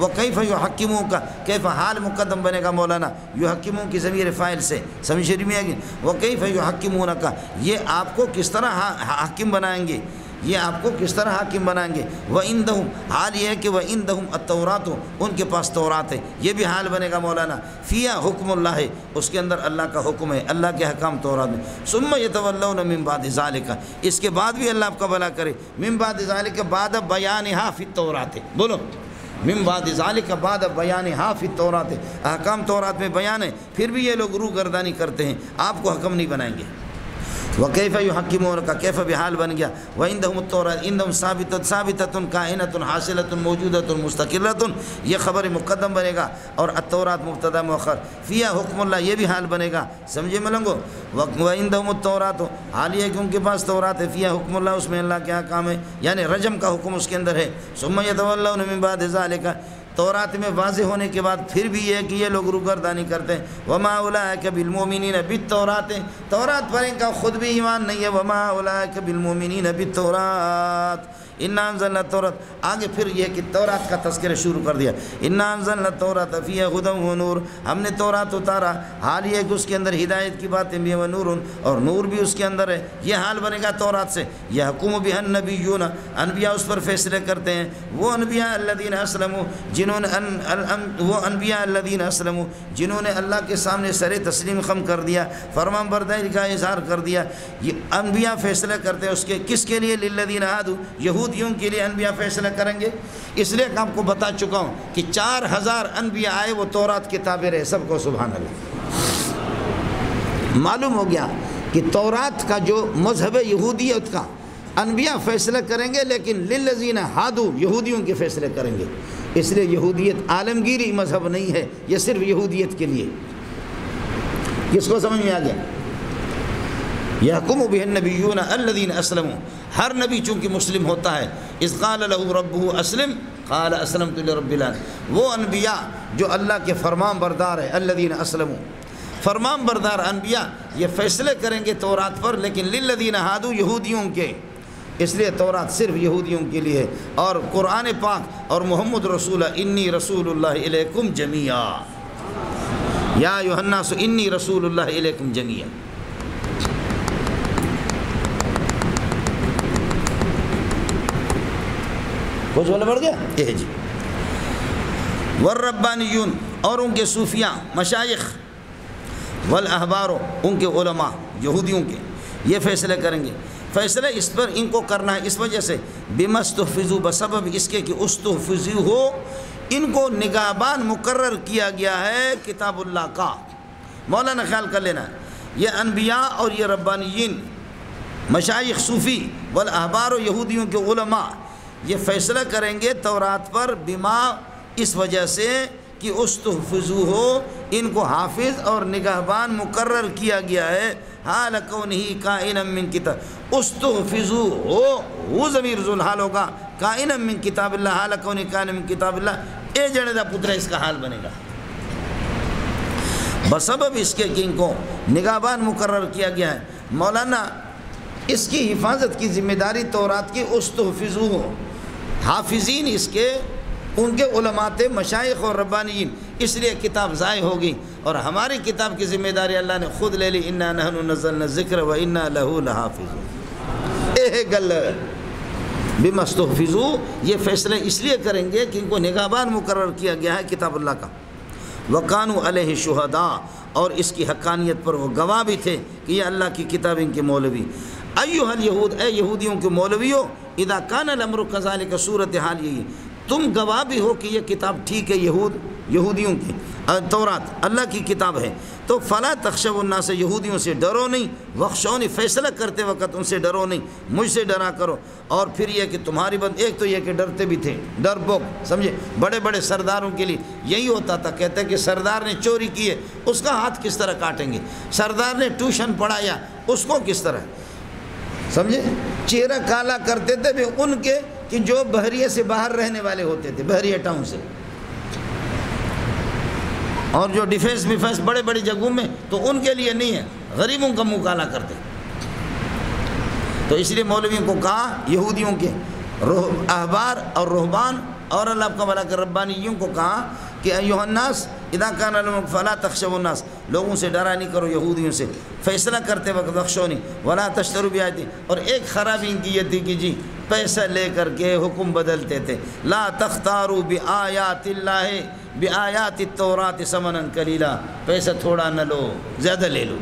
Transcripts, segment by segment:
وَكَيْفَ يُحَكِّمُونَ کیف حال مقدم بنے گا مولانا یحکمون کی ضمیر فاعل سے سمجھ شریف میں آگے وَكَيْفَ يُحَكِّمُونَ یہ آپ کو کس طرح حاکم بنائیں گے یہ آپ کو کس طرح حاکم بنائیں گے وَإِنْدَهُمْ حال یہ ہے کہ وَإِنْدَهُمْ التَّوْرَاتُ ان کے پاس تورات ہے یہ بھی حال بنے گا مولانا فیہا حکم اللہ اس کے اندر اللہ کا حکم ہے اللہ کے حکام تورات میں ثُمَّ يَتَوَلَّوْنَ مِن بَعْدِ ذَلِكَ اس کے بعد بھی اللہ آپ کا بھلا کرے من بعد ذالک بعد بیانها فی التورات بولو من بعد ذالک بعد بیانها فی التورات احکام تورات میں بیان ہے پھر بھی یہ لوگ روگردانی کرتے ہیں آپ کو حکم نہیں بنائیں گے وَكَيْفَ يُحَكِّمُونَ کا کیف بحال بن گیا وَعِنْدَهُمُ التَّوْرَاتُ عِنْدَهُمْ ثَابِتَةٌ كَائِنَةٌ حَاصِلَةٌ مَوْجُودَةٌ مُسْتَقِلَّةٌ یہ خبر مقدم بنے گا اور التورات مبتدا مؤخر فیہا حکم اللہ یہ بھی حال بنے گا سمجھے ملنگو وَعِنْدَهُمُ التَّوْرَاتُ حال یہ کہ ان کے پاس تورات ہے فیہا حکم اللہ اس میں اللہ کے احکام ہے یعنی رجم کا حکم اس کے اندر ہے ثُمَّ يَتَوَلَّوْنَ مِن بَعْدِ ذَلِكَ تورات میں واضح ہونے کے بعد پھر بھی یہ ہے کہ یہ لوگ روگردانی کرتے ہیں وَمَا أُولَٰئِكَ بِالْمُؤْمِنِينَ بِالتَّوْرَاتِ تورات پر ان کا خود بھی ایمان نہیں ہے وَمَا أُولَٰئِكَ بِالْمُؤْمِنِينَ بِالتَّوْرَاتِ اِنَّا أَنزَلْنَا التَّوْرَاةَ آگے پھر یہ کہ تورات کا تذکرہ شروع کر دیا اِنَّا أَنزَلْنَا التَّوْرَاةَ فِيهَا هُدًى وَنُورٌ ہم نے تورات اتارا حال یہ ہے کہ اس کے اندر ہدایت کی باتیں بھی ونور اور نور بھی اس کے اندر ہے یہ حال بنے گا تورات سے یحکم بہا النبیون انبیاء اس پر فیصلے کرتے ہیں وہ انبیاء الذین اسلموا جنہوں نے اللہ کے سامنے سر تسلیم خم کر دیا فرمان برداری کا اظہار کر دیا یہ انبیاء فیصلے کرتے ہیں اس کے کس کے لیے للذین ہادوا یہودیوں کے لیے انبیاء فیصلہ کریں گے اس لیے کہ آپ کو بتا چکا ہوں کہ 4000 انبیاء آئے وہ تورات کے تابع رہے سب کو سبحان اللہ معلوم ہو گیا کہ تورات کا جو مذہب یہودیت کا انبیاء فیصلہ کریں گے لیکن للذین ہادوا یہودیوں کے فیصلے کریں گے اس لیے یہودیت عالمگیری مذہب نہیں ہے یہ صرف یہودیت کے لیے کس کو سمجھ میں آ گیا یحکم بہ النبیون الذین اسلموا ہر نبی چونکہ مسلم ہوتا ہے اذ قال له ربه اسلم قال اسلمت لرب العالمین وہ انبیاء جو اللہ کے فرمان بردار ہیں الذین اسلموا فرمان بردار انبیاء یہ فیصلے کریں گے تورات پر لیکن للذین ہادوا یہودیوں کے اس لیے تورات صرف یہودیوں کے لیے ہے اور قرآن پاک اور محمد رسول انی رسول اللہ الیکم جمیعا یا ایھا الناس انی رسول اللہ الیکم جمیعا کچھ بولا بڑھ گیا جی والربانیون اور ان کے صوفیاء مشائخ والاحبار ان کے علماء یہودیوں کے یہ فیصلے کریں گے فیصلے اس پر ان کو کرنا ہے اس وجہ سے بما استحفظوا بسبب اس کے کہ استحفظوا ہو ان کو نگہبان مقرر کیا گیا ہے کتاب اللہ کا مولانا خیال کر لینا یہ انبیاء اور یہ ربانیین مشائخ صوفی والاحبار و یہودیوں کے علماء یہ فیصلہ کریں گے تورات پر بما اس وجہ سے کہ استحفظوا ہو ان کو حافظ اور نگہبان مقرر کیا گیا ہے حال کونہ کائنا من کتاب استحفظوا ہو ضمیر ذو الحال ہوگا کائنا من کتاب اللہ حال کونہ کائنا من کتاب اللہ اے جڑے دا پتر اس کا حال بنے گا بسبب اس کے کہ ان کو نگہبان مقرر کیا گیا ہے مولانا اس کی حفاظت کی ذمہ داری تورات کی استحفظوا ہو حافظین اس کے ان کے علماء تھے مشائخ اور ربانیین اس لیے کتاب ضائع ہوگی اور ہماری کتاب کی ذمہ داری اللہ نے خود لے لی انا نحن نزلنا الذکر و انا لہ لحافظون اے گل بما استحفظوا یہ فیصلے اس لیے کریں گے کہ ان کو نگہبان مقرر کیا گیا ہے کتاب اللہ کا وکانوا علیہ شہداء اور اس کی حقانیت پر وہ گواہ بھی تھے کہ یہ اللہ کی کتاب ان کے مولوی ایھا الیہود اے یہودیوں کے مولویوں اذا کان الامر کذالک صورتحال یہی تم گواہ بھی ہو کہ یہ کتاب ٹھیک ہے یہودیوں کی تورات اللہ کی کتاب ہے تو فلا تخشوا الناس یہودیوں سے ڈرو نہیں وخشونی فیصلہ کرتے وقت ان سے ڈرو نہیں مجھ سے ڈرا کرو اور پھر یہ کہ تمہاری ایک تو یہ کہ ڈرتے بھی تھے ڈر بوک سمجھے بڑے بڑے سرداروں کے لیے یہی ہوتا تھا کہتے کہ سردار نے چوری کی ہے اس کا ہاتھ کس طرح کاٹیں گے سردار نے ٹیوشن پڑھایا اس کو کس طرح سمجھے چہرہ کالا کرتے تھے بھی ان کے کہ جو بحریے سے باہر رہنے والے ہوتے تھے بحریہ ٹاؤن سے اور جو ڈیفینس بڑے بڑے جگہوں میں تو ان کے لیے نہیں ہے غریبوں کا منہ کالا کرتے تو اس لیے مولویوں کو کہا یہودیوں کے احبار اور رہبان اور اللہ آپ کا بھلا کر ربانیوں کو کہا کہ ایھا الناس اذا کان لکم فلا تخشوا الناس، لوگوں سے ڈرا نہیں کرو یہودیوں سے، فیصلہ کرتے وقت بخشونی ولا تشتروا بآیاتی، اور ایک خرابی ان کی یہ تھی کہ جی پیسہ لے کر کے حکم بدلتے تھے، لا تختاروا بآیات اللہ بآیات التوراۃ ثمنا قلیلا، پیسہ تھوڑا نہ لو زیادہ لے لو.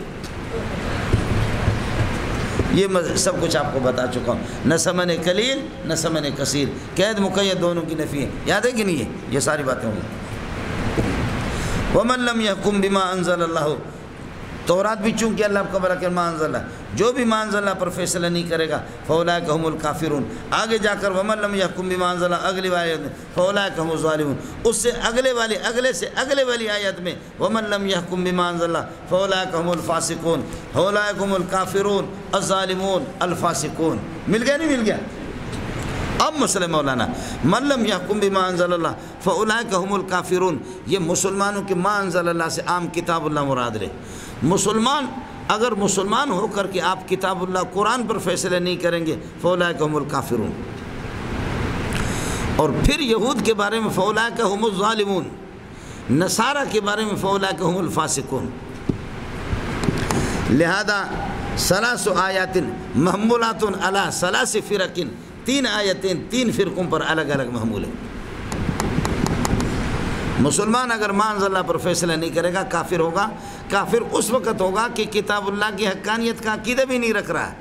یہ سب کچھ آپ کو بتا چکا ہوں، نہ ثمن قلیل نہ ثمن کثیر، قید مقید دونوں کی نفی ہے. یاد ہے کہ نہیں ہے؟ یہ ساری باتیں ہوں گی. وَمَن لَمْ يَحْكُمْ بِمَا أَنزَلَ اللَّهُ، تورات بھی چونکہ اللہ آپ کا بھلا کر ما انزل اللہ، جو بھی ما انزل اللہ پر فیصلہ نہیں کرے گا فَأُولَٰئِكَ هُمُ الْكَافِرُونَ. آگے جا کر وَمَن لَمْ يَحْكُمْ بِمَا أَنزَلَ اللَّهُ اگلی آیت میں فَأُولَٰئِكَ هُمُ الظَّالِمُونَ. اس سے اگلے والی آیت میں وَمَن لَمْ يَحْكُمْ بِمَا أَنزَلَ اللَّهُ فَأُولَٰئِكَ هُمُ الْفَاسِقُونَ فَأُولَٰئِكَ هُمُ الْكَافِرُونَ الظَّالِمُونَ الْفَاسِقُونَ. مل گیا نہیں مل گیا؟ اب مسئلہ مولانا من لم یحکم بما انزل اللہ فاولئک هم الکافرون، یہ مسلمانوں کے ما انزل اللہ سے عام کتاب اللہ مراد رہے. مسلمان اگر مسلمان ہو کر کے آپ کتاب اللہ قرآن پر فیصلے نہیں کریں گے فاولئک هم الکافرون. اور پھر یہود کے بارے میں فاولئک هم الظالمون، نصارہ کے بارے میں فاولئک هم الفاسقون. لہذا ثلاث آیات محمولات علی ثلاث فرق، تین آیتیں تین فرقوں پر الگ الگ محمول ہیں. مسلمان اگر ما انزل اللہ پر فیصلہ نہیں کرے گا کافر ہوگا. کافر اس وقت ہوگا کہ کتاب اللہ کی حقانیت کا عقیدہ بھی نہیں رکھ رہا ہے.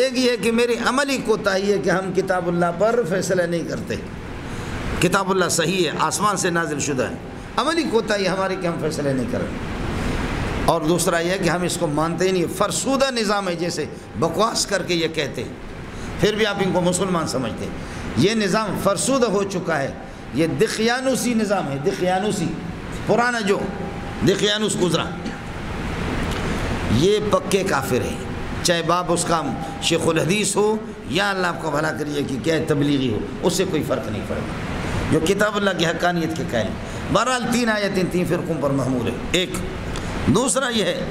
ایک یہ کہ میری عملی کوتاہی ہے کہ ہم کتاب اللہ پر فیصلہ نہیں کرتے، کتاب اللہ صحیح ہے، آسمان سے نازل شدہ ہے، عملی کوتاہی ہماری کہ ہم فیصلے نہیں کریں. اور دوسرا یہ کہ ہم اس کو مانتے ہی نہیں، فرسودہ نظام ہے، جیسے بکواس کر کے یہ کہتے ہیں پھر بھی آپ ان کو مسلمان سمجھتے ہیں. یہ نظام فرسودہ ہو چکا ہے، یہ دقیانوسی نظام ہے، دقیانوسی پرانا جو دقیانوس گزرا، یہ پکے کافر ہے. چاہے باپ اس کا شیخ الحدیث ہو یا اللہ آپ کو بھلا کریے کہ کیا تبلیغی ہو، اس سے کوئی فرق نہیں پڑے گا، جو کتاب اللہ کی حقانیت کے قائل. بہرحال تین آیتیں تین فرقوں پر محمول ہے. ایک دوسرا یہ ہے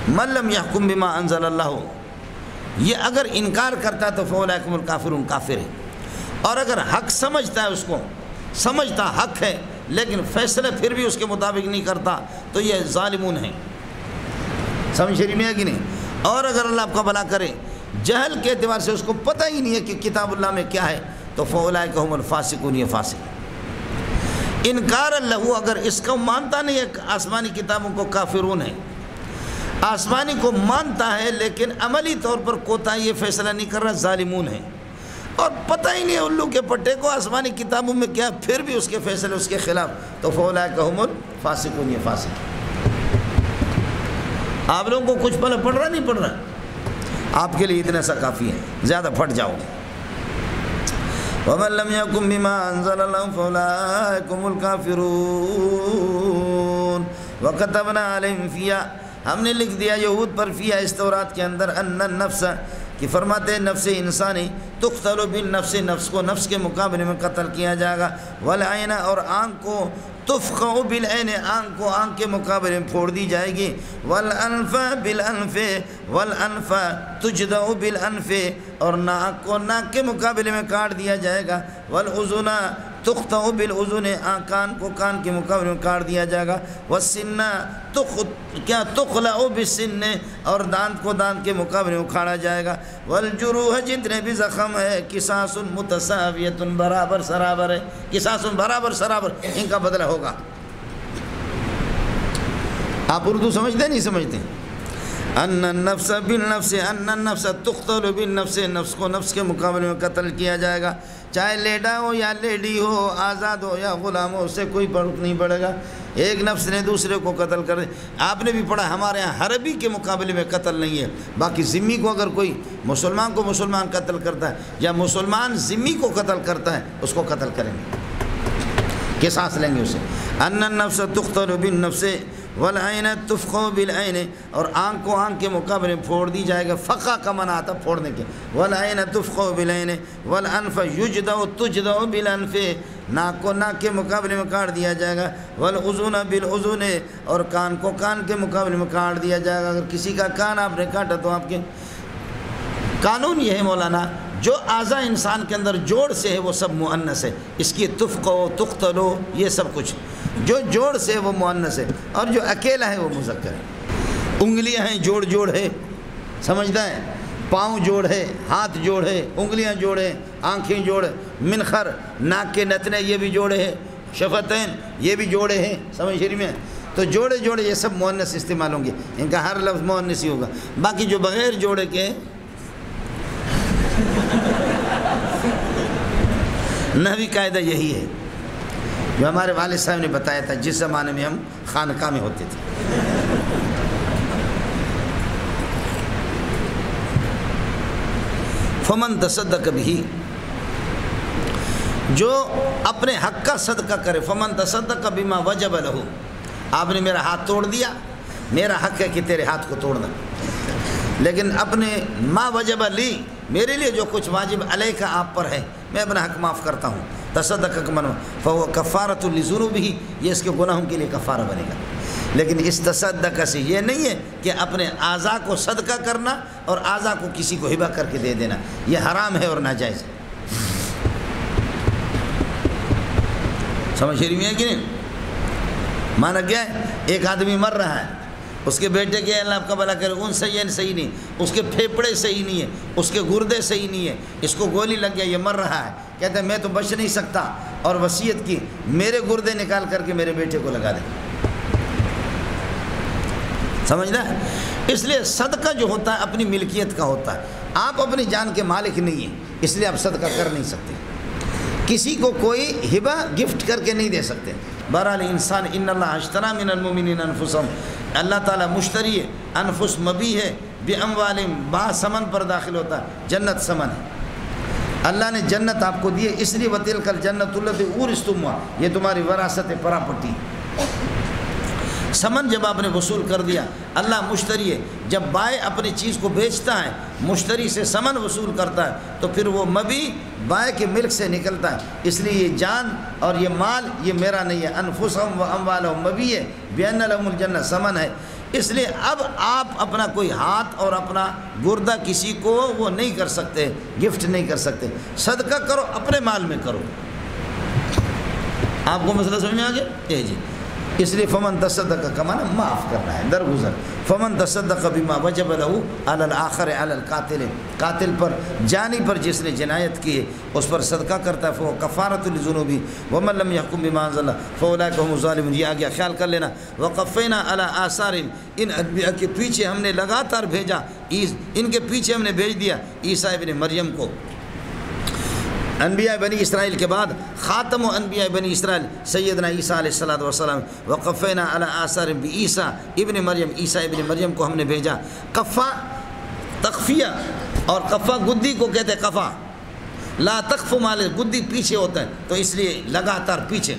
من لم یحکم بما انزل اللہ، یہ اگر انکار کرتا تو فاولئک هم الکافرون، کافر ہے. اور اگر حق سمجھتا ہے، اس کو سمجھتا حق ہے لیکن فیصلہ پھر بھی اس کے مطابق نہیں کرتا تو یہ ظالمون ہیں. سمجھ شریف میں ہے کہ نہیں؟ اور اگر اللہ آپ کا بھلا کرے جہل کے اعتبار سے اس کو پتہ ہی نہیں ہے کہ کتاب اللہ میں کیا ہے تو فاولئک هم الفاسقون، یہ فاسق. انکار اللہ اگر اس کو مانتا نہیں ہے آسمانی کتابوں کو کافرون ہے، آسمانی کو مانتا ہے لیکن عملی طور پر کوتاہی یہ فیصلہ نہیں کر رہا، ظالمون ہے. اور پتہ ہی نہیں ہے الو کے پٹے کو آسمانی کتابوں میں کیا، پھر بھی اس کے فیصلے اس کے خلاف تو فاولئک هم الفاسقون، یہ فاسق. آپ لوگوں کو کچھ پڑھ رہا نہیں پڑھ رہا، آپ کے لیے اتنا سا کافی ہے، زیادہ پھٹ جاؤ گے. وَمَن لَمْ يَحْكُمْ بِمَا أَنزَلَ اللَّهُ فَأُولَئِكَ هُمُ الْكَافِرُونَ. وَكَتَبْنَا عَلَيْهِمْ فِيهَا، ہم نے لکھ دیا یہود پر فیہا اس تورات کے اندر ان النفس، کہ فرماتے ہیں نفس انسانی تقتل بالنفس، نفس کو نفس کے مقابلے میں قتل کیا جائے گا، والعین، اور آنکھ کو تفقع بالعین، آنکھ کو آنکھ کے مقابلے میں پھوڑ دی جائے گی، والانف بالانف، والانف تجدع بالانف، اور ناک کو ناک کے مقابلے میں کاٹ دیا جائے گا، والاذن تقطع بالاذن، کان کو کان کے مقابلے میں کاٹ دیا جائے گا، والسن تقلع بالسن، اور دانت کو دانت کے مقابلے میں اکھاڑا جائے گا، والجروح، جتنے بھی زخم ہے، قصاص متساویۃ، برابر سرابر ہے، قصاص برابر سرابر، ان کا بدلہ ہوگا. آپ اردو سمجھتے نہیں سمجھتے؟ ان النفس بالنفس، ان النفس تقتل بالنفس، نفس کو نفس کے مقابلے میں قتل کیا جائے گا، چاہے لیڈا ہو یا لیڈی ہو، آزاد ہو یا غلام ہو، اس سے کوئی فرق نہیں پڑے گا. ایک نفس نے دوسرے کو قتل کر، آپ نے بھی پڑھا ہمارے ہاں حربی کے مقابلے میں قتل نہیں ہے. باقی ذمی کو اگر کوئی مسلمان کو مسلمان قتل کرتا ہے یا مسلمان ذمی کو قتل کرتا ہے اس کو قتل کریں گے، قصاص لیں گے اسے. ان النفس تقتل بالنفس والعین تفقع بالعین، اور آنکھ کو آنکھ کے مقابلے میں پھوڑ دی جائے گا، فقع کا منع آتا پھوڑنے کے، والعین تفقع بالعین، والانف یجدع تجدع بالانف، ناک کو ناک کے مقابلے میں کاٹ دیا جائے گا، والاذن بالاذن، اور کان کو کان کے مقابلے میں کاٹ دیا جائے گا. اگر کسی کا کان آپ نے کاٹا تو آپ کے قانون یہ ہے مولانا، جو اعضاء انسان کے اندر جوڑ سے ہے وہ سب مؤنث ہے، اس کی تفقو تقتلو یہ سب کچھ جو جوڑ سے ہے وہ مؤنث ہے، اور جو اکیلا ہے وہ مذکر ہے۔ انگلیاں ہیں جوڑ جوڑ ہے، سمجھتا ہے، پاؤں جوڑ ہے، ہاتھ جوڑ ہے، انگلیاں جوڑ ہے، آنکھیں جوڑ ہے، منخر ناک کے نتنے یہ بھی جوڑے ہیں، شفتین یہ بھی جوڑے ہیں، سمجھ شریف میں؟ تو جوڑے جوڑے یہ سب مؤنث استعمال ہوں گے، ان کا ہر لفظ مؤنث ہی ہوگا۔ باقی جو بغیر جوڑے کے نحوی قاعدہ یہی ہے جو ہمارے والد صاحب نے بتایا تھا جس زمانے میں ہم خانقاہ میں ہوتے تھے۔ فمن تصدق بھی، جو اپنے حق کا صدقہ کرے، فمن تصدق بما وجب لہ، آپ نے میرا ہاتھ توڑ دیا، میرا حق ہے کہ تیرے ہاتھ کو توڑنا، لیکن اپنے ما وجب لی، میرے لیے جو کچھ واجب علیہ کا آپ پر ہے میں اپنا حق معاف کرتا ہوں۔ تصدق من فهو کفارۃ لذنوبہ، یہ اس کے گناہوں کے لیے کفارہ بنے گا۔ لیکن اس تصدق سے یہ نہیں ہے کہ اپنے اعضاء کو صدقہ کرنا اور اعضاء کو کسی کو ہبہ کر کے دے دینا، یہ حرام ہے اور ناجائز ہے۔ سمجھ رہی ہے کہ نہیں؟ مانا کیا ہے؟ ایک آدمی مر رہا ہے، اس کے بیٹے کے اللہ آپ کا بھلا کرے، ان صحیح نہیں، اس کے پھیپھڑے صحیح نہیں ہے، اس کے گردے صحیح نہیں ہے، اس کو گولی لگ گیا، یہ مر رہا ہے، کہتا ہے میں تو بچ نہیں سکتا، اور وصیت کی میرے گردے نکال کر کے میرے بیٹے کو لگا دیں۔ سمجھنا ہے؟ اس لیے صدقہ جو ہوتا ہے اپنی ملکیت کا ہوتا ہے، آپ اپنی جان کے مالک نہیں ہیں، اس لیے آپ صدقہ کر نہیں سکتے، کسی کو کوئی ہبہ گفٹ کر کے نہیں دے سکتے۔ بہرحال انسان ان اللہ اشتری من المؤمنین انفسهم، اللہ تعالیٰ مشتری ہے، انفس مبی ہے، باموالہم، با سمن پر داخل ہوتا ہے، جنت سمن ہے، اللہ نے جنت آپ کو دی ہے، اس لیے وتلک الجنۃ التی اورثتموها، یہ تمہاری وراثت پراپرٹی۔ سمن جب آپ نے وصول کر دیا، اللہ مشتری ہے، جب بائع اپنی چیز کو بیچتا ہے مشتری سے سمن وصول کرتا ہے تو پھر وہ مبی بائع کے ملک سے نکلتا ہے، اس لیے یہ جان اور یہ مال یہ میرا نہیں ہے، انفسہم و اموالہم مبی ہے، بان لہم الجنہ سمن ہے۔ اس لیے اب آپ اپنا کوئی ہاتھ اور اپنا گردہ کسی کو وہ نہیں کر سکتے، گفٹ نہیں کر سکتے، صدقہ کرو اپنے مال میں کرو۔ آپ کو مسئلہ سمجھ میں آ گیا؟ جی، اس لیے فمن تصدق کا معنی معاف کرنا ہے، درگزر۔ فمن تصدق بما وجب له علی الآخر علی القاتل، قاتل پر جانی پر جس نے جنایت کی ہے اس پر صدقہ کرتا ہے، فهو کفارۃ لذنوبہ ومن لم يحکم بما انزل اللہ فاولئک هم الظالمون۔ یہ آگیا خیال کر لینا۔ وقفینا علی آثارہم، ان انبیاء کے پیچھے ہم نے لگاتار بھیجا، ان کے پیچھے ہم نے بھیج دیا عیسیٰ ابن مریم کو۔ انبیاء بنی اسرائیل کے بعد خاتم و انبیاء بنی اسرائیل سیدنا عیسیٰ علیہ السلام، وقفینا علی آثار بعیسیٰ ابن مریم، عیسیٰ ابن مریم کو ہم نے بھیجا۔ قفا تخفیہ، اور قفا گدی کو کہتے ہیں، قفا لا تخف مال، گدی پیچھے ہوتا ہے، تو اس لیے لگاتار پیچھے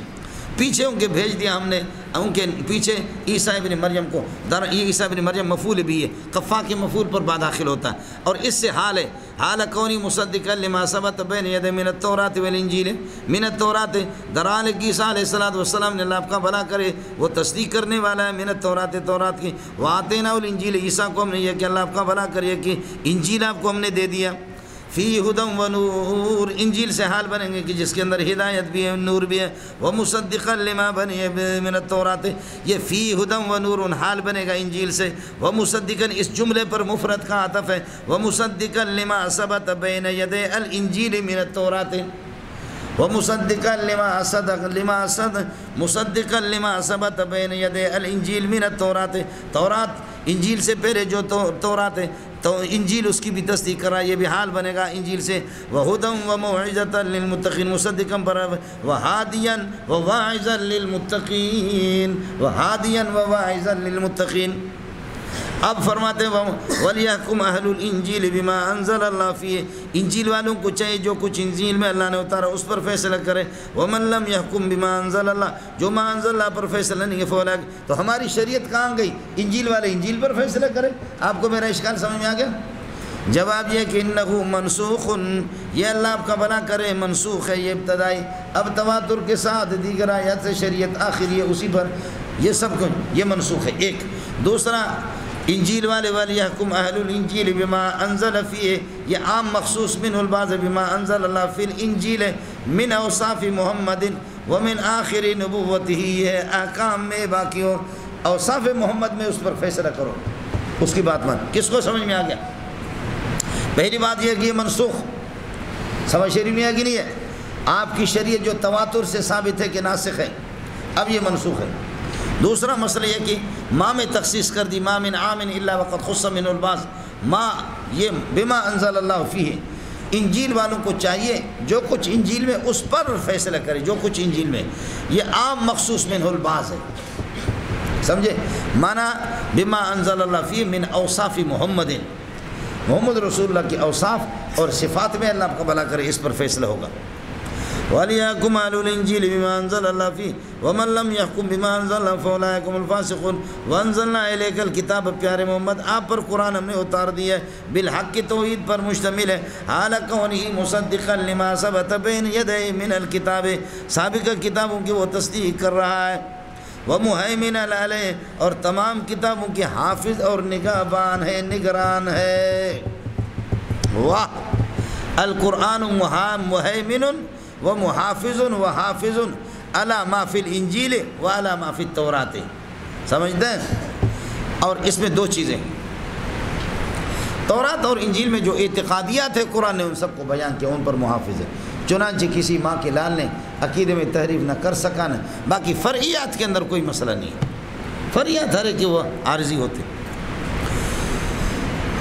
ان کے بھیج دیا ہم نے، ان کے پیچھے عیسیٰ ابن مریم کو۔ یہ عیسیٰ ابن مریم مفعول بھی ہے، قفا کے مفعول پر با داخل ہوتا ہے، اور اس سے حال ہے، حال کونی مصدقا لما ثبت بین ید من التوراۃ والانجیل، من التوراۃ، درحال کہ عیسیٰ علیہ السلام نے اللہ آپ کا بھلا کرے وہ تصدیق کرنے والا ہے، من التوراۃ، تورات کی، وآتیناہ الانجیل، عیسیٰ کو ہم نے یہ کہ اللہ آپ کا بھلا کرے کہ انجیل آپ کو ہم نے دے دیا، فی ہدی و نور، انجیل سے حال بنیں گے کہ جس کے اندر ہدایت بھی ہے نور بھی ہے، ومصدقا لما بنی من التوراۃ، یہ فی ہدی و نور حال بنے گا انجیل سے، ومصدقا اس جملے پر مفرد کا عطف ہے، ومصدقا لما ثبت بین یدی الانجیل من التوراۃ، ومصدقا مصدقا لما ثبت بین یدی الانجیل من التوراۃ، تورات انجیل سے پہلے جو تورات ہے تو انجیل اس کی بھی تصدیق کرا، یہ بھی حال بنے گا انجیل سے، وَهُدًى وَمَوْعِظَةً لِّلْمُتَّقِينَ، مصدقاً پر وَهَادِيًا وَوَاعِظًا لِّلْمُتَّقِينَ، وَهَادِيًا وَوَاعِظًا لِّلْمُتَّقِينَ۔ اب فرماتے ہیں وَلْيَحْكُمْ أَهْلُ الْإِنجِيلِ بِمَا أَنزَلَ اللَّهُ فِيهِ، انجیل والوں کو چاہیے جو کچھ انجیل میں اللہ نے اتارا اس پر فیصلہ کرے، وَمَن لَّمْ يَحْكُمْ بِمَا أَنزَلَ اللَّهُ، جو ما انزل اللہ پر فیصلہ نہیں ہے فَأُولَٰئِکَ، تو ہماری شریعت کہاں گئی؟ انجیل والے انجیل پر فیصلہ کرے۔ آپ کو میرا اشکال سمجھ میں آ گیا؟ جواب یہ کہ انہو منسوخ، یہ اللہ آپ کا بھلا کرے منسوخ ہے، یہ ابتدائی، اب تواتر کے ساتھ دیگر آیات سے شریعت آخری ہے اسی پر، یہ سب کچھ یہ منسوخ ہے۔ ایک دوسرا انجیل والے وَلْيَحْكُمْ أَهْلُ الْإِنْجِيلِ بِمَا أَنزَلَ فِيهِ، یہ عام مخصوص منه البعض بما انزل اللہ فی الانجیل من اوصاف محمد ومن آخر نبوته، یہ احکام میں باقی اور اوصاف محمد میں اس پر فیصلہ کرو، اس کی بات مان۔ کس کو سمجھ میں آ گیا؟ پہلی بات یہ کہ یہ منسوخ، سمجھ شریف میں آ گئی نہیں ہے؟ آپ کی شریعت جو تواتر سے ثابت ہے کہ ناسخ ہے، اب یہ منسوخ ہے۔ دوسرا مسئلہ یہ کہ ما میں تخصیص کر دی، ما من عام الا وقد خص منه البعض، ما یہ بما انزل اللہ فیہ، انجیل والوں کو چاہیے جو کچھ انجیل میں اس پر فیصلہ کرے، جو کچھ انجیل میں، یہ عام مخصوص منه البعض ہے، سمجھے؟ معنی بما انزل اللہ فیہ من اوصاف محمد، محمد رسول اللہ کی اوصاف اور صفات میں اللہ آپ کو بھلا کرے، اس پر فیصلہ ہوگا۔ وَلْيَحْكُمْ أَهْلُ الْإِنْجِيلِ بِمَا أَنزَلَ اللَّهُ فِيهِ وَمَنْ لَمْ يَحْكُمْ بِمَا أَنزَلَ اللَّهُ فَأُولَٰئِكَ هُمُ الْفَاسِقُونَ وَأَنزَلْنَا إِلَيْكَ الْكِتَابَ، پیارے محمد آپ پر قرآن ہم نے اتار دیا ہے، بالحق توحید پر مشتمل ہے، حال کونہ مصدقا لما ثبت بین یدیہ من الکتاب، سابقہ کتابوں کی وہ تصدیق کر رہا ہے، وَمُهَيْمِنًا عَلَيْهِ، اور تمام کتابوں کے حافظ اور نگہبان ہے، نگران ہے۔ واہ، القرآن مُهَيْمِنٌ وَمُحَافِظٌ وَحَافِظٌ عَلَى مَا فِي الْإِنْجِيلِ وَعَلَى مَا فِي التَّوْرَاةِ، سمجھتے ہیں؟ اور اس میں دو چیزیں، تورات اور انجیل میں جو اعتقادیات ہے قرآن نے ان سب کو بیان کیا، ان پر محافظ ہے، چنانچہ کسی ماں کے لال نے عقیدے میں تحریف نہ کر سکا نہ، باقی فرعیات کے اندر کوئی مسئلہ نہیں ہے، فرعیات ہر ایک وہ عارضی ہوتے۔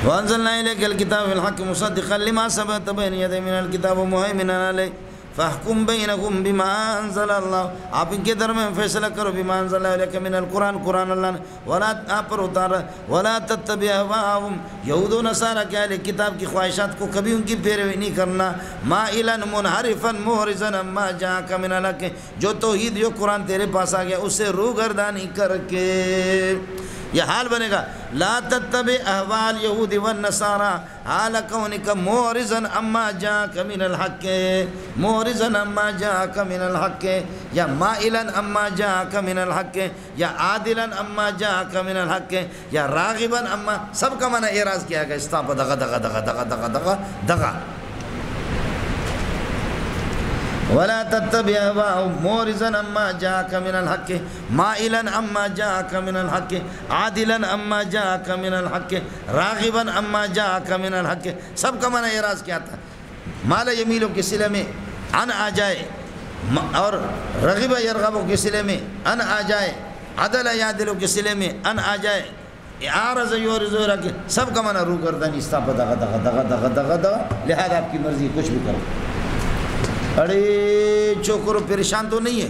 وَأَنزَلْنَا إِلَيْكَ الْكِتَابَ بِالْحَقِّ مُصَدِّقًا لِمَا ثَبَتَ بَيْنَ يَدَيْهِ مِنَ الْكِتَابِ وَمُهَيْمِنًا عَلَيْهِ فَاحْكُمْ بَيْنَهُمْ بِمَا أَنزَلَ اللَّهُ، آپ ان کے درمیان فیصلہ کرو، بِمَا أَنزَلَ اللَّهُ إِلَيْكَ مِنَ الْقُرْآنِ، قرآن اللہ نے ولا آپ پر اتارا، وَلَا تَتَّبِعْ أَهْوَاءَهُمْ، یہود و نصارہ کے اہل کتاب کی خواہشات کو کبھی ان کی پیروی نہیں کرنا، مَائِلًا مُنْحَرِفًا مُعْرِضًا عَمَّا جَاءَكَ مِنَ الْحَقِّ، جو توحید جو قرآن تیرے پاس آ گیا اس سے روگردانی کر کے، یہ حال بنے گا، لا تتبع احوال الیہود والنصارى حال کونک معرضا عما جاءک من الحق، معرضا عما جاءک من الحق، یا مائلا عما جاءک من الحق، یا عادلا عما جاءک من الحق، یا راغبا عما، سب کا معنی اعراض کیا گیا، استاپ دغا دغا دغا دغا دغا دغا دغا، ولا تتبع اهواءهم معرضا عما جاءك من الحق مائلا عما جاءك من الحق عادلا عما جاءك من الحق راغبا عما جاءك من الحق، سب کا معنی اعراض کیا تھا، مال یمیلوں کے صلے میں ان آ جائے، اور رغب یرغبوں کے صلے میں ان آ جائے، عدل یعدلوں کے صلے میں ان آ جائے، اعرض یعرض رکھ، سب کا معنی روگردانی، استاپ دغا دغا دغا دغا دغا دغا، لہذا آپ کی مرضی کچھ بھی کرو، ارے چوکرو پریشان تو نہیں ہے۔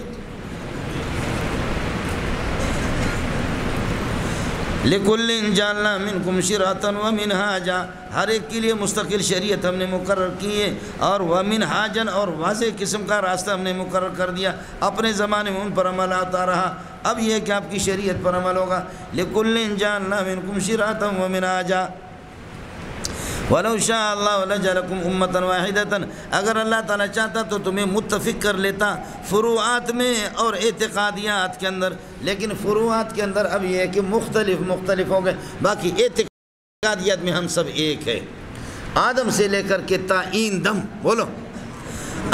لِكُلٍّ جَعَلْنَا مِنْكُمْ شِرْعَةً وَمِنْهَاجًا، ہر ایک کے لیے مستقل شریعت ہم نے مقرر کی ہے، اور وَمِنْهَاجًا، اور واضح قسم کا راستہ ہم نے مقرر کر دیا، اپنے زمانے میں ان پر عمل آتا رہا، اب یہ کہ آپ کی شریعت پر عمل ہوگا۔ لِكُلٍّ جَعَلْنَا مِنْكُمْ شِرْعَةً وَمِنْهَاجًا وَلَوْ شَاءَ اللَّهُ لَجَعَلَكُمْ أُمَّةً وَاحِدَةً، اگر اللہ تعالیٰ چاہتا تو تمہیں متفق کر لیتا فروعات میں اور اعتقادیات کے اندر، لیکن فروعات کے اندر اب یہ ہے کہ مختلف ہو گئے، باقی اعتقادیات میں ہم سب ایک ہے، آدم سے لے کر کے تا این دم، بولو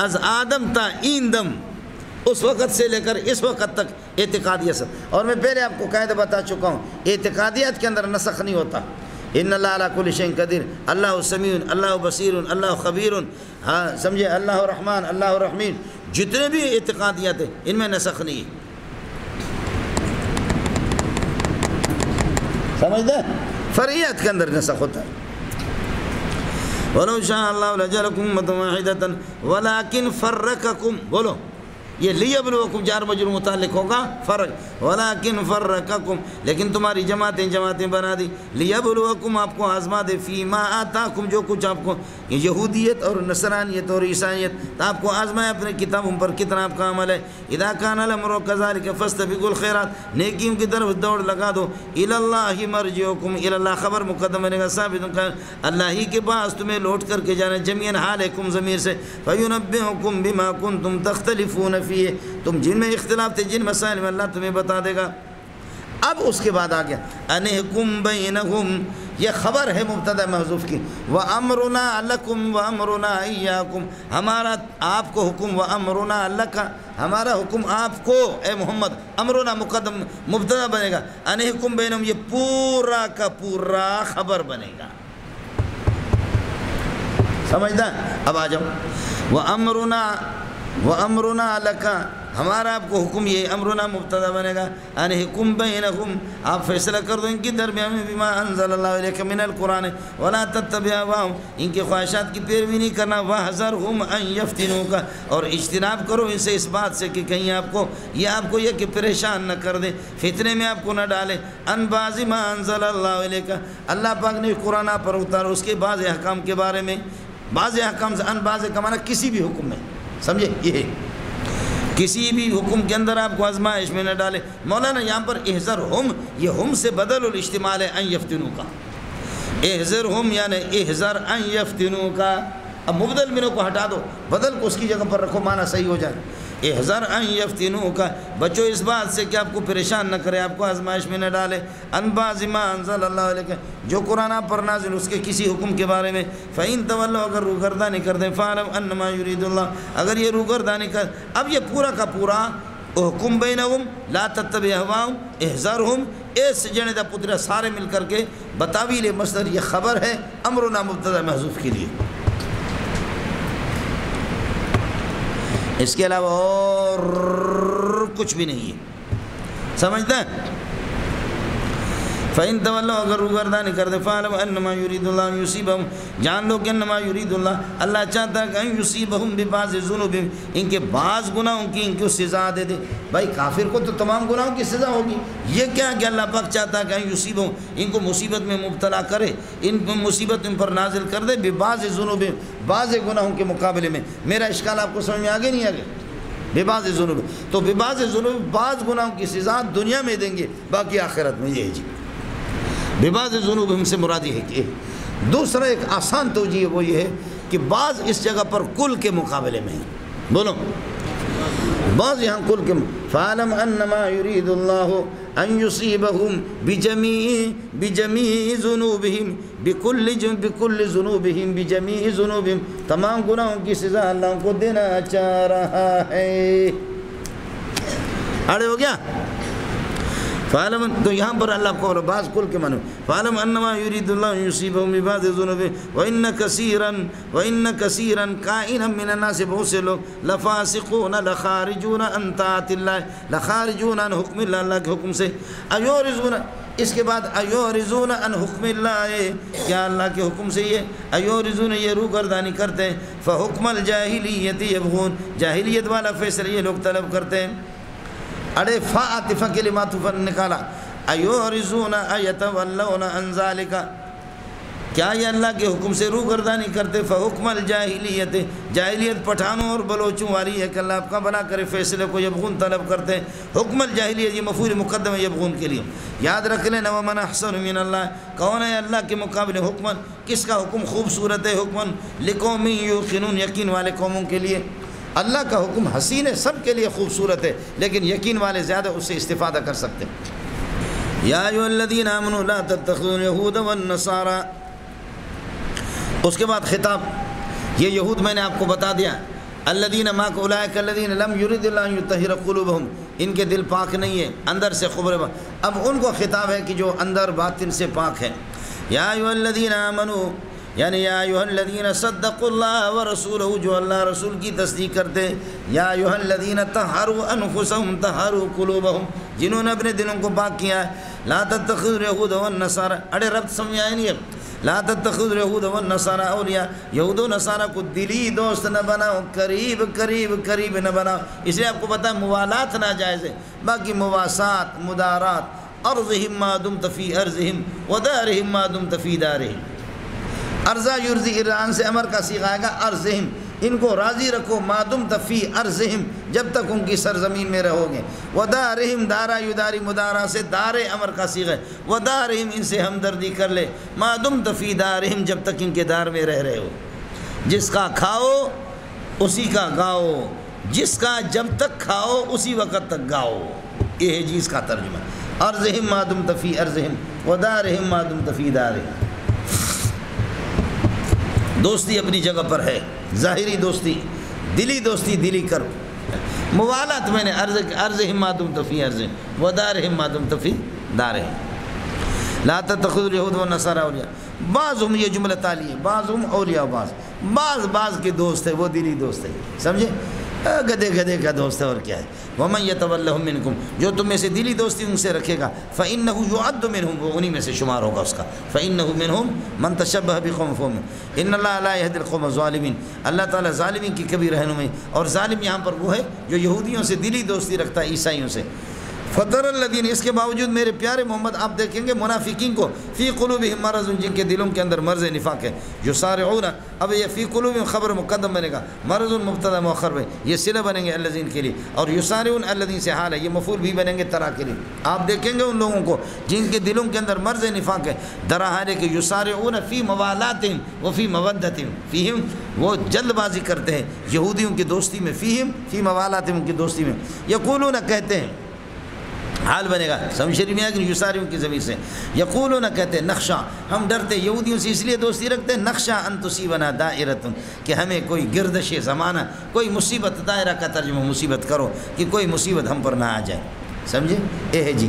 از آدم تا این دم، اس وقت سے لے کر اس وقت تک اعتقادیات سب، اور میں پہلے آپ کو قاعدہ بتا چکا ہوں، اعتقادیات کے اندر نسخ نہیں ہوتا، ان اللہ علی کل شیء قدیر، اللہ سمیع، اللہ بصیر، اللہ خبیر، ہاں سمجھے، اللہ رحمان، اللہ رحیم، جتنے بھی اعتقادیات ہیں ان میں نسخ نہیں ہے، سمجھتے ہیں؟ فرعیات کے اندر نسخ ہوتا ہے۔ وَلَوْ شَاءَ اللَّهُ لَجَعَلَكُمْ أُمَّةً وَاحِدَةً وَلَكِنْ فَرَّقَكُمْ، بولو یہ لیبلوکم جار مجرور متعلق ہوگا فرق، ولیکن فرقکم، لیکن تمہاری جماعتیں بنا دی، لیبلوکم آپ کو آزما دے، فیما آتاکم جو کچھ آپ کو یہودیت اور نصرانیت اور عیسائیت آپ کو آزمائے اپنے کتابوں پر کتنا آپ کا عمل ہے، اذا کان الامر کذالک فاستبقوا الخیرات، نیکیوں کی طرف دوڑ لگا دو، الی اللہ مرجعکم، الی اللہ خبر مقدم بنے گا، ثابت اللہ ہی کے پاس تمہیں لوٹ کر کے جانا، جميعا حالکم ضمیر سے، فینبئکم بما کنتم تختلفون فیہ، تم جن میں اختلاف تھے، جن مسائل میں اللہ تمہیں بتا دے گا۔ اب اس کے بعد آ گیا انحکم بینہم، یہ خبر ہے مبتدا محذوف کی، وَأَمْرُنَا لَكُمْ وَأَمْرُنَا إِيَّاكُمْ، ہمارا آپ کو حکم، وَأَمْرُنَا لَكَ، ہمارا حکم آپ کو اے محمد، امرنا مقدم مبتدا بنے گا، انحکم بینہم یہ پورا کا پورا خبر بنے گا، سمجھتا ہے؟ اب آ جاؤ، وَأَمْرُنَا لَكَ، ہمارا آپ کو حکم، یہ امرنا مبتدا بنے گا، انحکم بینہم، آپ فیصلہ کر دو ان کی درمیان میں، بما انزل اللہ علیک من القرآن ولا تتبع اہواءہم، ان کی خواہشات کی پیروی نہیں کرنا، وَاحْذَرْهُمْ أَن يَفْتِنُوكَ، اور اجتناب کرو ان سے اس بات سے کہ کہیں آپ کو یہ کہ پریشان نہ کر دیں، فتنے میں آپ کو نہ ڈالیں، ان بعض ما انزل اللہ علیک، اللہ پاک نے قرآن پر اتارا اس کے بعض احکام کے بارے میں، بعض احکام سے، ان بعض کا معنی کسی بھی حکم میں، سمجھے؟ یہ کسی بھی حکم کے اندر آپ کو آزمائش میں نہ ڈالے۔ مولانا یہاں پر احذرہم، یہ ہم سے بدل الاجتمال ہے ان یفتنو کا، احذرہم یعنی احذر ان یفتنو کا، اب مبدل منو کو ہٹا دو، بدل کو اس کی جگہ پر رکھو، معنی صحیح ہو جائے، احذر ان یفتنو کا، بچو اس بات سے کہ آپ کو پریشان نہ کرے، آپ کو آزمائش میں نہ ڈالے، ان بعض ما انزل اللہ علیہ، جو قرآن آپ پر نازل اس کے کسی حکم کے بارے میں، فَإِن تَوَلَّوْا، اگر روگردانی کر دیں، فَاعْلَمْ أَنَّمَا يُرِيدُ اللَّهُ، اگر یہ روگردانی کر، اب یہ پورا کا پورا حکم بینہم لا تتبع اہواءہم احذرہم، اس جنے دا پترہ سارے مل کر کے بتاویل مصدر، یہ خبر ہے امرنا مبتدا محذوف کے لیے، اس کے علاوہ اور کچھ بھی نہیں ہے، سمجھتا ہے؟ فَإِن تَوَلَّوْا، اگر روگردانی کر دے، فَاعْلَمْ أَنَّمَا يُرِيدُ اللَّهُ أَن يُصِيبَهُمْ، جان لو کہ انما یرید اللہ، اللہ چاہتا ہے کہ ان یصیبہم ببعض ذنوبہم، ان کے بعض گناہوں کی ان کو سزا دے دے، بھائی کافر کو تو تمام گناہوں کی سزا ہوگی، یہ کیا کہ اللہ پاک چاہتا ہے کہ ان یصیبہم، ان کو مصیبت میں مبتلا کرے، ان مصیبت ان پر نازل کر دے، ببعض ذنوبہم، بعض گناہوں کے مقابلے میں، میرا اشکال آپ کو سمجھ میں آگے نہیں آگے؟ ببعض ذنوب، تو ببعض ذنوب، بعض گناہوں کی سزا دنیا میں دیں گے، باقی آخرت میں، یہ ہے جی ببعض ذنوب ہم سے مراد یہ ہے کہ دوسرا ایک آسان توجیہ وہ یہ ہے کہ بعض اس جگہ پر کل کے مقابلے میں ہیں، بولو بعض یہاں کل کے، فَعَلَمْ أَنَّمَا يُرِيدُ اللَّهُ أَن يُصِيبَهُم بِجَمِيعِ ذُنُوبِهِم، بِكُلِّ ذُنُوبِهِم بِجَمِيعِ ذُنُوبِهِم، تمام گناہوں کی سزا اللہ کو دینا چاہ رہا ہے، آڑے ہو گیا؟ فعلم، تو یہاں پر اللہ کو بعض کل کے معنی، فعلم انما یرید اللہ یصیبہم ببعض ذنوبہم وان کثیرا کائنا من الناس، بہت سے لوگ لفاسقون لخارجون عن طاعت اللہ، لخارجون عن حکم اللہ، اللہ کے حکم سے، ایورزون، اس کے بعد ایورزون عن حکم اللہ، کیا اللہ کے حکم سے یہ ایورزون، یہ روگردانی کرتے ہیں، فحکم الجاہلیت یبغون، جاہلیت والا فیصلہ یہ لوگ طلب کرتے ہیں، اڑے فا عاطفہ کے لیے معطوف نکالا، ایورزون ایتولون عن ذالک، کیا یہ اللہ کے حکم سے روگردانی کرتے، فحکم الجاہلیت، جاہلیت پٹھانوں اور بلوچوں والی ہے کہ اللہ آپ کا بنا کرے فیصلے کو، یبغون طلب کرتے ہیں، حکم الجاہلیت یہ مفعول مقدم ہے یبغون کے لیے، یاد رکھ لینا، ومن احسن من اللہ، کون ہے اللہ کے مقابلے حکمن، کس کا حکم خوبصورت ہے، حکمن لقوم یوقنون، یقین والے قوموں کے لیے، اللہ کا حکم حسین ہے، سب کے لیے خوبصورت ہے، لیکن یقین والے زیادہ اس سے استفادہ کر سکتے ہیں۔ یا ایھا الذین آمنوا لا تتخذوا اليہود والنصارى، اس کے بعد خطاب، یہ یہود میں نے آپ کو بتا دیا، الذین معک اولئک الذین لم یرد اللہ ان یطہر قلوبہم، ان کے دل پاک نہیں ہے، اندر سے خبر، اب ان کو خطاب ہے کہ جو اندر باطن سے پاک ہے، یا ایھا الذین آمنوا، یعنی یا ایھا الذین صدقوا اللہ ورسولہ، جو اللہ رسول کی تصدیق کرتے، یا ایھا الذین طہروا انفسہم طہروا قلوبہم، جنہوں نے اپنے دلوں کو پاک کیا ہے، لا تتخذوا اليہود والنصارى، اڑے ربط سمجھ آئے نہیں ہے، لا تتخذوا اليہود والنصارى اولیاء، یہود و نصارہ کو دلی دوست نہ بناؤ، قریب قریب قریب نہ بناؤ، اس لیے آپ کو پتہ ہے موالات ناجائز ہے، باقی مواسات، مدارات، ارضہم ما دمت فی ارضہم ودارہم ما دمت فی دارہم، ارضا یرضی ایران سے امر کا صیغہ آئے گا، ارضہم، ان کو راضی رکھو، ما دمت فی ارضہم، جب تک ان کی سرزمین میں رہو گے، ودارہم، دارا یداری مدارا سے دار امر کا صیغہ ہے، ودارہم، ان سے ہمدردی کر لے، ما دمت فی دارہم، جب تک ان کے دار میں رہ رہے ہو، جس کا کھاؤ اسی کا گاؤ، جس کا جب تک کھاؤ اسی وقت تک گاؤ، یہ ہے جی اس کا ترجمہ، ارضہم ما دمت فی ارضہم ودارہم ما دمت فی دارہم۔ دوستی اپنی جگہ پر ہے، ظاہری دوستی، دلی دوستی دلی کرو، موالات میں نے ارضہم ما دمت فی ارضہم ودارہم ما دمت فی دارہم۔ لا تتخذوا اليہود والنصارى اولیاء بعضهم، یہ جملہ تالی ہے، بعضهم اولیاء بعض کے دوست ہے، وہ دلی دوست ہے، سمجھے؟ گدے کا دوست ہے اور کیا ہے۔ وَمَن يَتَوَلَّهُم مِّنكُمْ، جو تم میں سے دلی دوستی ان سے رکھے گا، فَإِنَّهُ يُعَدُّ مِنْهُمْ، وہ انہی میں سے شمار ہوگا اس کا، فَإِنَّهُ مِنْهُمْ مَن تَشَبَّهَ بِقَوْمٍ فَهُوَ إِنَّ اللَّهَ لَا يَهْدِي الْقَوْمَ الظَّالِمِينَ، اللہ تعالیٰ ظالمین کی کبھی رہنمائی، اور ظالم یہاں پر وہ ہے جو یہودیوں سے دلی دوستی رکھتا ہے، عیسائیوں سے۔ فَتَرَى الَّذِينَ، اس کے باوجود میرے پیارے محمد آپ دیکھیں گے منافقین کو، فی قلوبہم مرض، جن کے دلوں کے اندر مرض نفاق ہے، یسارعون، اب یہ فی قلوبہم خبر مقدم بنے گا، مرض مبتدا مؤخر ہے، یہ صلہ بنیں گے الذین کے لیے، اور یسارعون الذین سے حال ہے، یہ مفعول بھی بنیں گے ترا کے لیے۔ آپ دیکھیں گے ان لوگوں کو جن کے دلوں کے اندر مرض نفاق ہے، درحال کہ یسارعون فی موالاتہم و فی مودتہم، فیہم وہ جلد بازی کرتے ہیں یہودیوں کی دوستی میں، فیہم فی موالاتہم کی دوستی میں، یقولون کہتے ہیں، حال بنے گا سم شریف میں کہ یساریوں کی ضمیر سے، یقولون کہتے ہیں، نخشا، ہم ڈرتے یہودیوں سے اس لیے دوستی رکھتے ہیں، نخشا ان تصیبنا دائرۃ، کہ ہمیں کوئی گردش زمانہ، کوئی مصیبت، دائرہ کا ترجمہ مصیبت کرو، کہ کوئی مصیبت ہم پر نہ آ جائے، سمجھے؟ اے ہے جی،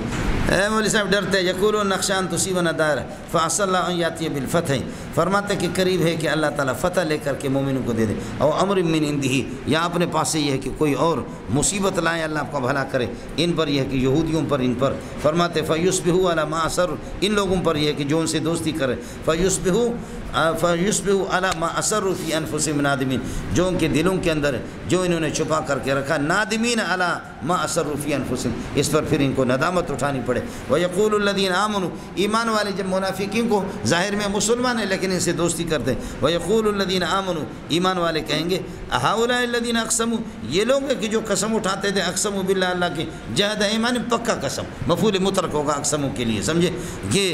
اے مولوی صاحب ڈرتے، یقولون نخشا ان تصیبنا دائرہ فعسى اللہ ان یاتی بالفتح، فرماتے کہ قریب ہے کہ اللہ تعالیٰ فتح لے کر کے مومنوں کو دے دے، اور امر من عنده، یا اپنے پاس سے یہ ہے کہ کوئی اور مصیبت لائے، اللہ آپ کا بھلا کرے، ان پر یہ ہے کہ یہودیوں پر، ان پر فرماتے فیصبحوا علی ما اصروا، ان لوگوں پر یہ ہے کہ جو ان سے دوستی کرے، فیصبحوا علی ما اصروا فی انفسهم نادمین، جو ان کے دلوں کے اندر جو انہوں نے چھپا کر کے رکھا، نادمین علی ما اصروا فی انفسهم، اس پر پھر ان کو ندامت اٹھانی پڑے۔ ویقول الذین آمنوا، ایمان والے جب منافقین کو ظاہر میں مسلمان ہیں لیکن ان سے دوستی کرتے ہیں، ویقول الذین آمنوا، ایمان والے کہیں گے، ہؤلاء الذین اقسموا، یہ لوگ ہیں کہ جو قسم اٹھاتے تھے، اقسموا باللہ، اللہ کی جہد ایمان، پکا قسم، مفعول مترک ہوگا اقسموا کے لیے، سمجھے؟ یہ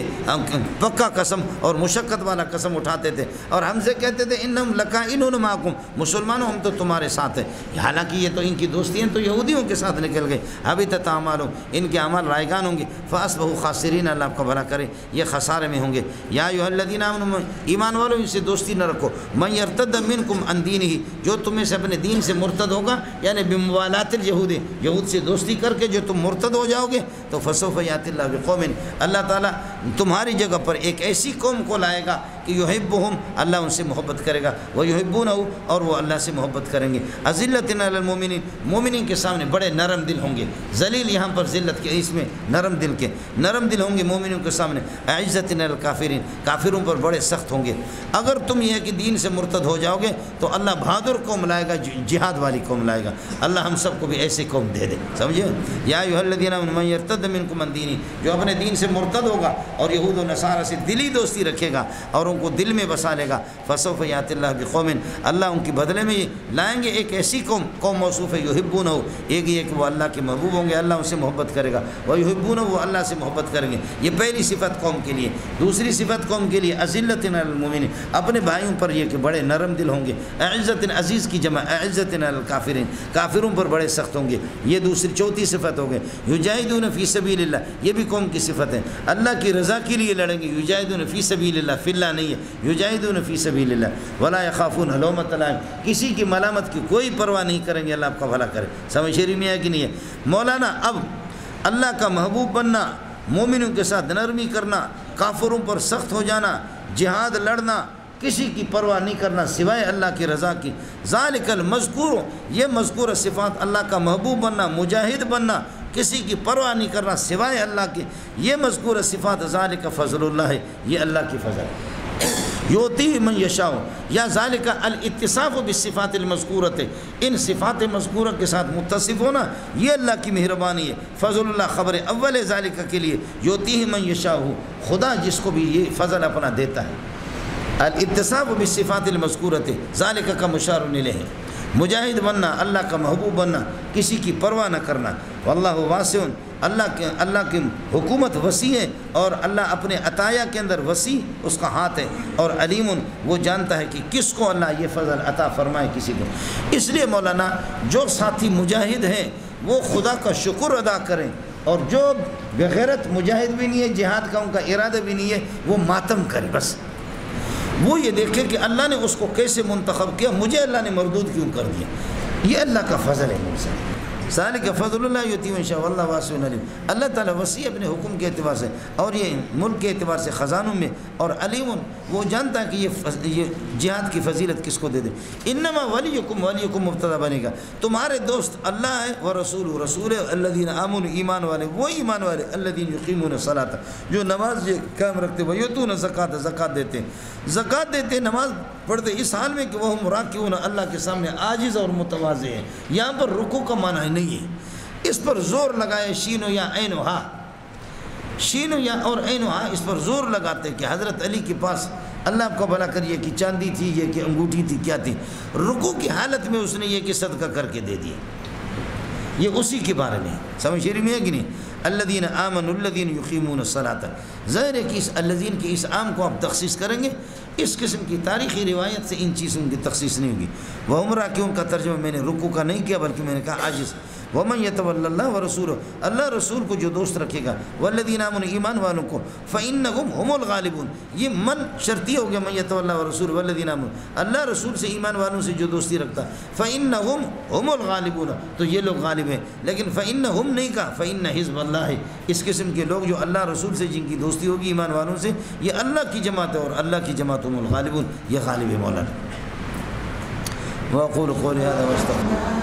پکا قسم اور مشقت والا قسم اٹھاتے تھے، اور ہم سے کہتے تھے انہم لکائنون معکم، مسلمانوں ہم تو تمہارے ساتھ ہیں، حالانکہ یہ تو ان کی دوستی ہیں تو یہودیوں کے ساتھ نکل گئے، حبطت اعمالہم، ان کے اعمال رائگان ہوں گے، فاصبحوا خاسرین، اللہ آپ کا بھلا کرے، یہ خسارے میں ہوں گے۔ یا ایھا الذین آمنوا، ایمان والوں ان سے دوستی نہ رکھو، من یرتد منکم عن دینہ، جو تم میں سے اپنے دین سے مرتد ہوگا، یعنی بموالات الیہود، یہود سے دوستی کر کے جو تم مرتد ہو جاؤ گے، تو فسوف یاتی اللہ بقوم، اللہ تعالیٰ تمہاری جگہ پر ایک ایسی قوم کو لائے گا کہ یحبہم، اللہ ان سے محبت کرے گا، ویحبونہ، اور وہ اللہ سے محبت کریں گے، اذلۃ علی المؤمنین، مومنین کے سامنے بڑے نرم دل ہوں گے، ذلیل یہاں پر ذلت کے، اس میں نرم دل کے، نرم دل ہوں گے مومنوں کے سامنے، اعزۃ علی الکافرین، کافروں پر بڑے سخت ہوں گے۔ اگر تم یہ کہ دین سے مرتد ہو جاؤ گے تو اللہ بہادر قوم لائے گا، جہاد والی قوم لائے گا، اللہ ہم سب کو بھی ایسی قوم دے دے، سمجھے؟ یا ایھا الذین آمنوا من یرتد منکم عن دینہ، جو اپنے دین سے مرتد ہوگا اور یہود و نصارہ سے دلی دوستی رکھے گا اور ان کو دل میں بسا لے گا، فسوف یاتی اللہ بقوم، اللہ ان کی بدلے میں یہ لائیں گے ایک ایسی قوم موصوف ہے، یحبونہ، ایک یہ کہ وہ اللہ کے محبوب ہوں گے، اللہ ان سے محبت کرے گا، ویحبونہ، وہ اللہ سے محبت کریں گے، یہ پہلی صفت قوم کے لیے۔ دوسری صفت قوم کے لیے اذلۃ علی المؤمنین، اپنے بھائیوں پر یہ کہ بڑے نرم دل ہوں گے، اعزۃ، عزیز کی جمع اعزۃ علی الکافرین، کافروں پر بڑے سخت ہوں گے، یہ دوسری چوتھی صفت ہو گئے۔ یجاہدون فی سبیل اللہ، یہ بھی قوم کی صفت ہے، اللہ کی رضا کے لیے لڑیں گے، یجاہدون فی سبیل اللہ، فی اللہ نہیں ہے، یجاہدون فی سبیل اللہ، ولا یخافون لومۃ لائم، کسی کی ملامت کی کوئی پرواہ نہیں کریں گے، اللہ آپ کا بھلا کرے، سمجھ شریف میں ہے کہ نہیں ہے؟ مولانا اب اللہ کا محبوب بننا، مومنوں کے ساتھ نرمی کرنا، کافروں پر سخت ہو جانا، جہاد لڑنا، کسی کی پرواہ نہیں کرنا سوائے اللہ کی رضا کی، ذالک المذکور، یہ مذکور صفات، اللہ کا محبوب بننا، مجاہد بننا، کسی کی پرواہ نہیں کرنا سوائے اللہ کی، یہ مذکور صفات، ذالک فضل اللہ ہے، یہ اللہ کی فضل ہے، یؤتیہ من یشاء، یا ذالک الاتصاف بالصفات المذکورۃ، ان صفات مذکورہ کے ساتھ متصف ہونا یہ اللہ کی مہربانی ہے، فضل اللہ خبر اول ذالک کے لیے، یؤتیہ من یشاء، خدا جس کو بھی یہ فضل اپنا دیتا ہے، الاتصاف بالصفات المذکورۃ، ذالک کا مشار الیہ، مجاہد بننا، اللہ کا محبوب بننا، کسی کی پرواہ نہ کرنا، واللہ واسع، اللہ کی حکومت وسیع ہے، اور اللہ اپنے عطایا کے اندر وسیع اس کا ہاتھ ہے، اور علیم، وہ جانتا ہے کہ کس کو اللہ یہ فضل عطا فرمائے کسی کو۔ اس لیے مولانا جو ساتھی مجاہد ہیں وہ خدا کا شکر ادا کریں، اور جو بغیرت مجاہد بھی نہیں ہے، جہاد کا ان کا ارادہ بھی نہیں ہے، وہ ماتم کرے، بس وہ یہ دیکھے کہ اللہ نے اس کو کیسے منتخب کیا، مجھے اللہ نے مردود کیوں کر دیا۔ یہ اللہ کا فضل ہے مجھ سے، ذالک فضل اللہ یؤتیہ من یشاء واللہ واسع علیم۔ اللہ تعالیٰ وسیع اپنے حکم کے اعتبار سے اور یہ ملک کے اعتبار سے خزانوں میں، اور علیم وہ جانتا ہے کہ یہ جہاد کی فضیلت کس کو دے دے۔ انما ولیکم مبتدا بنے گا، تمہارے دوست اللہ ہے، ورسول رسول ہے، الذین آمنوا ایمان والے، وہ ایمان والے، الذین یقیمون الصلاۃ جو نماز قائم رکھتے، ویؤتون الزکاۃ زکات دیتے، زکات دیتے، نماز پڑھتے، اس حال میں کہ وہ راکعون اللہ کے سامنے عاجز اور متواضع ہیں۔ یہاں پر رکوع کا معنی نہیں ہے، اس پر زور لگائے شین و یا عین و ہا، شین و یا اور عین و ہا، اس پر زور لگاتے کہ حضرت علی کے پاس اللہ آپ کو بھلا کریے کہ چاندی تھی، یہ کہ انگوٹھی تھی، کیا تھی، رکوع کی حالت میں اس نے یہ کہ صدقہ کر کے دے دیا، یہ اسی کے بارے میں سمجھ شریف میں ہے کہ نہیں۔ الذین آمنوا الذین یقیمون الصلاۃ، ظاہر ہے کہ اس الذین کی اس عام کو آپ تخصیص کریں گے، اس قسم کی تاریخی روایت سے ان چیزوں کی تخصیص نہیں ہوگی۔ وہم راکعون کا ترجمہ میں نے رکوع کا نہیں کیا بلکہ میں نے کہا عاجز۔ ومن یتول اللہ ورسولہ، اللہ رسول کو جو دوست رکھے گا، والذین آمنوا ایمان والوں کو، فإنہم هم الغالبون، یہ من شرطی ہو گیا، من یتول اللہ ورسولہ والذین آمنوا، اللہ رسول سے ایمان والوں سے جو دوستی رکھتا، فإنہم هم الغالبون، تو یہ لوگ غالب ہیں، لیکن فإنہم نہیں کہا، فإن حزب اللہ، اس قسم کے لوگ جو اللہ رسول سے جن کی دوستی ہوگی ایمان والوں سے، یہ اللہ کی جماعت ہے، اور اللہ کی جماعت هم الغالبون، یہ غالب ہے مولانا۔ وأقول قولي هذا واستغفر